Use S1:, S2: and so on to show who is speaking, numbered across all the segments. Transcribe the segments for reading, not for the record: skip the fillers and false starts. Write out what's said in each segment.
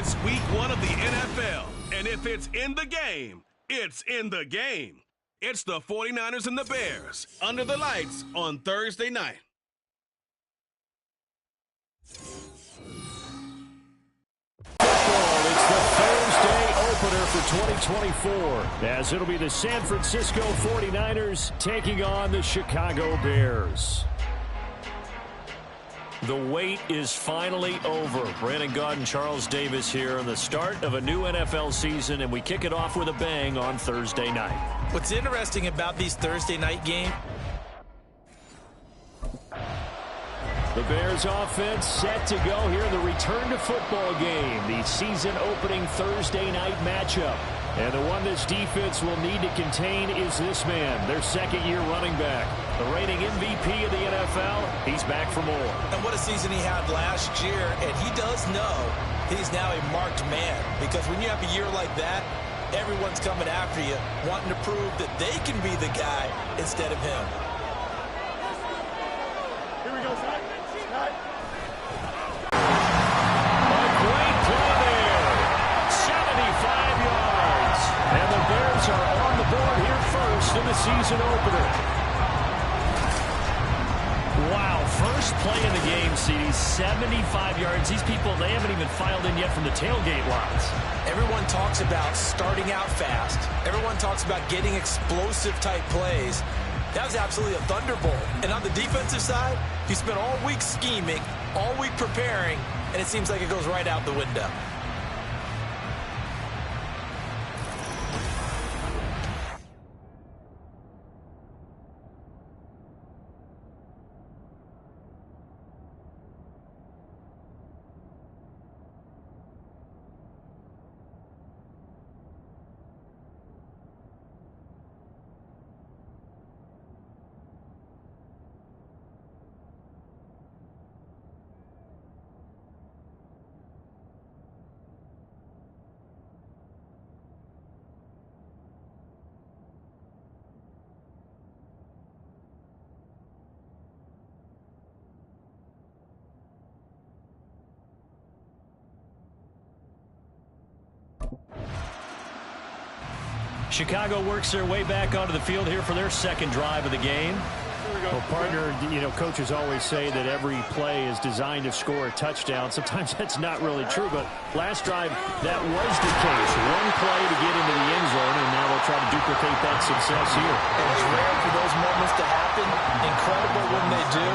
S1: It's week 1 of the NFL, and if it's in the game, it's in the game. It's the 49ers and the Bears under the lights on Thursday night.
S2: It's the Thursday opener for 2024, as it'll be the San Francisco 49ers taking on the Chicago Bears. The wait is finally over. Brandon Gaud and Charles Davis here on the start of a new NFL season, and we kick it off with a bang on Thursday night.
S3: What's interesting about these Thursday night games,
S2: the Bears offense set to go here in the return to football game, the season opening Thursday night matchup. And the one this defense will need to contain is this man, their second-year running back. The reigning MVP of the NFL, he's back for more.
S3: And what a season he had last year, and he does know he's now a marked man. Because when you have a year like that, everyone's coming after you, wanting to prove that they can be the guy instead of him.
S4: Here we go, son.
S2: A great play there. 75 yards. And the Bears are on the board here first in the season opener. Wow, first play in the game, CD, 75 yards. These people, they haven't even filed in yet from the tailgate lines.
S3: Everyone talks about starting out fast. Everyone talks about getting explosive type plays. That was absolutely a thunderbolt. And on the defensive side, you spent all week scheming, all week preparing, and it seems like it goes right out the window.
S2: Chicago works their way back onto the field here for their second drive of the game. Well, partner, coaches always say that every play is designed to score a touchdown. Sometimes that's not really true, but last drive, that was the case. One play to get into the end zone, and now they'll try to duplicate that success here.
S3: And it's rare for those moments to happen. Incredible when they do.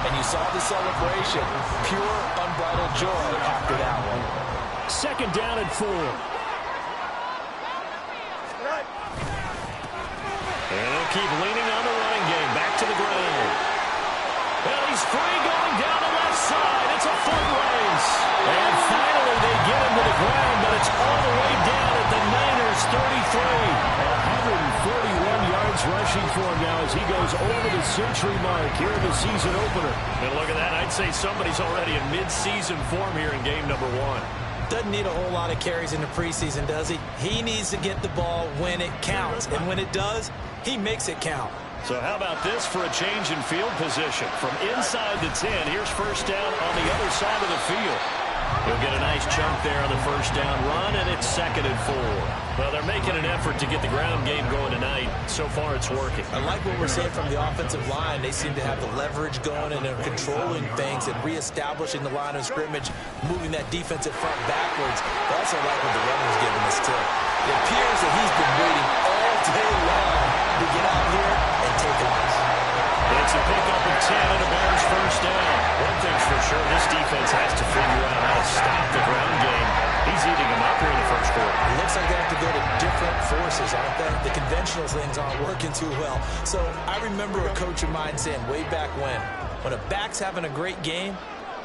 S3: And you saw the celebration. Pure, unbridled joy after that one.
S2: Second down and 4. And they'll keep leaning on the running game. Back to the ground. Well, he's free going down the left side. It's a foot race. And finally they get him to the ground, but it's all the way down at the Niners 33. 141 yards rushing for him now as he goes over the century mark here in the season opener. And look at that. I'd say somebody's already in mid-season form here in game number 1.
S3: Doesn't need a whole lot of carries in the preseason, does he? He needs to get the ball when it counts. And when it does, he makes it count.
S2: So how about this for a change in field position? From inside the 10, here's first down on the other side of the field. He'll get a nice chunk there on the first down run, and it's 2nd and 4. Well, they're making an effort to get the ground game going tonight. So far, it's working.
S3: I like what we're seeing from the offensive line. They seem to have the leverage going, and they're controlling things and reestablishing the line of scrimmage, moving that defensive front backwards. I also like what the runner's giving us, too. It appears that he's been waiting all day long to get out here and take a loss.
S2: It's a pickup of 10 and a Bears first down. One thing's for sure, this defense has to figure out how to stop the ground game. He's eating them up here in the first quarter.
S3: It looks like they have to go to different forces, aren't they? The conventional things aren't working too well. So I remember a coach of mine saying way back when a back's having a great game,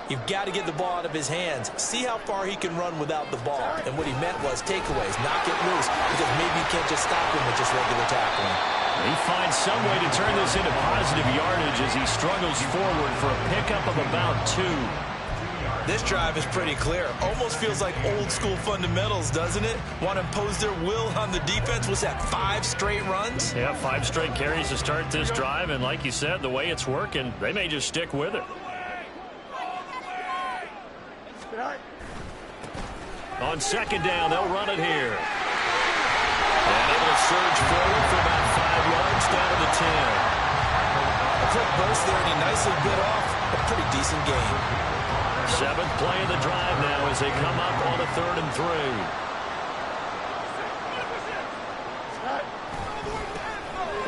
S3: you've got to get the ball out of his hands. See how far he can run without the ball. And what he meant was takeaways, knock it loose, because maybe you can't just stop him with just regular tackling.
S2: He finds some way to turn this into positive yardage as he struggles forward for a pickup of about 2.
S3: This drive is pretty clear. Almost feels like old school fundamentals, doesn't it? Want to impose their will on the defense. Was that 5 straight runs?
S2: Yeah, 5 straight carries to start this drive. And like you said, the way it's working, they may just stick with it. On second down, they'll run it here. And able to surge forward for about 5 yards down to the 10.
S3: A quick burst there, and he nicely bit off a pretty decent gain.
S2: 7th play of the drive now as they come up on a 3rd and 3.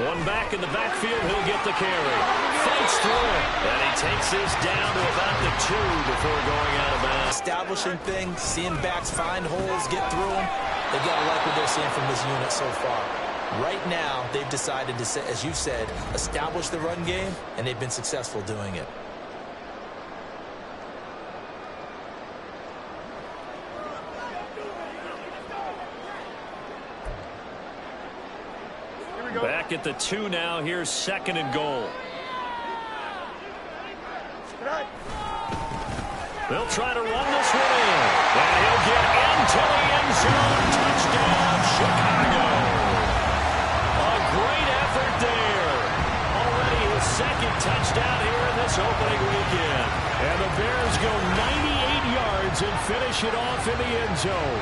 S2: One back in the backfield, he'll get the carry. Fights through it, and he takes this down to about the 2 before going out of bounds.
S3: Establishing things, seeing backs find holes, get through them. They've got to like what they're seeing from this unit so far. Right now, they've decided to, as you said, establish the run game, and they've been successful doing it.
S2: Back at the 2 now. Here's 2nd and goal. They'll try to run this one in. And he'll get into the end zone. Touchdown, Chicago. A great effort there. Already his 2nd touchdown here in this opening weekend. And the Bears go 98 yards and finish it off in the end zone.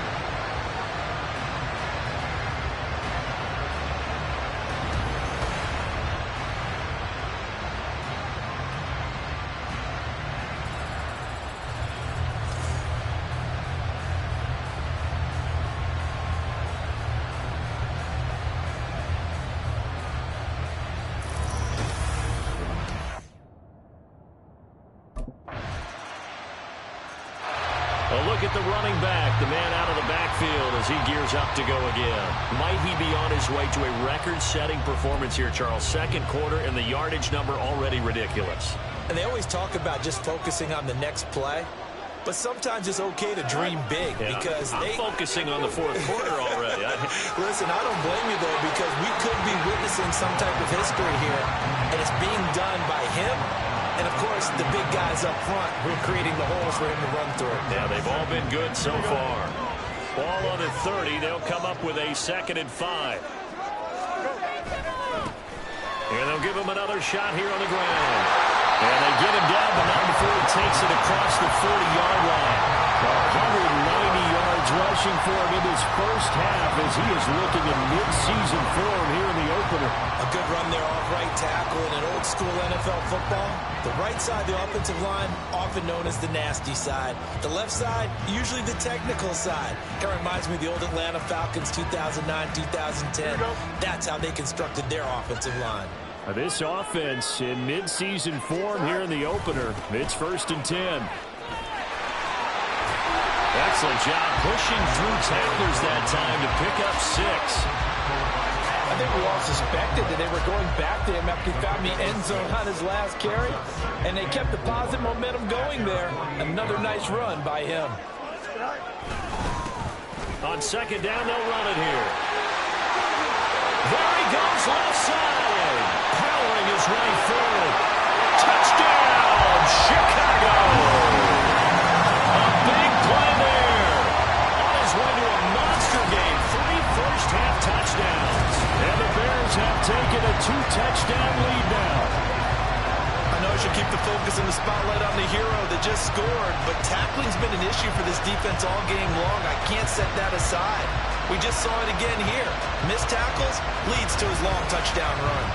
S2: A look at the running back, the man out of the backfield as he gears up to go again. Might he be on his way to a record-setting performance here, Charles? 2nd quarter and the yardage number already ridiculous.
S3: And they always talk about just focusing on the next play. But sometimes it's okay to dream big because
S2: I'm focusing on the 4th quarter already.
S3: Listen, I don't blame you, though, because we could be witnessing some type of history here, and it's being done by him. And, of course, the big guys up front who are creating the holes for him to run through.
S2: Yeah, they've all been good so far. Ball on the 30. They'll come up with a 2nd and 5. And they'll give him another shot here on the ground. And they get him down, but not before he takes it across the 40-yard line. 190 yards rushing for him in his first half as he is looking in mid-season form here in the opener.
S3: A good run there off right tackle in an old-school NFL football. The right side, the offensive line, often known as the nasty side. The left side, usually the technical side. Kind of reminds me of the old Atlanta Falcons 2009-2010. That's how they constructed their offensive line.
S2: This offense in mid-season form here in the opener. It's 1st and 10. Excellent job pushing through tacklers that time to pick up 6.
S4: I think we all suspected that they were going back to him after he found the end zone on his last carry, and they kept the positive momentum going there. Another nice run by him.
S2: On 2nd down, they'll run it here. There he goes, left side. Powering his way forward. Touchdown, Chicago. A big play there. On his way to a monster game. 3 first-half touchdowns. And the Bears have taken a 2-touchdown lead now.
S3: I know I should keep the focus and the spotlight on the hero that just scored, but tackling's been an issue for this defense all game long. I can't set that aside. We just saw it again here. Missed tackles leads to his long touchdown run.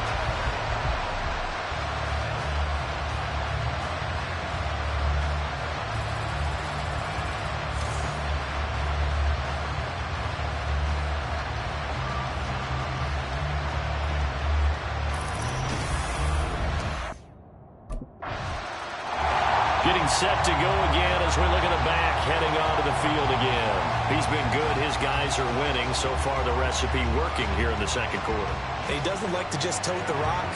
S2: Getting set to go again as we look at the back heading onto the field again. He's been good. His guys are winning. So far, the recipe working here in the 2nd quarter.
S3: He doesn't like to just tote the rock.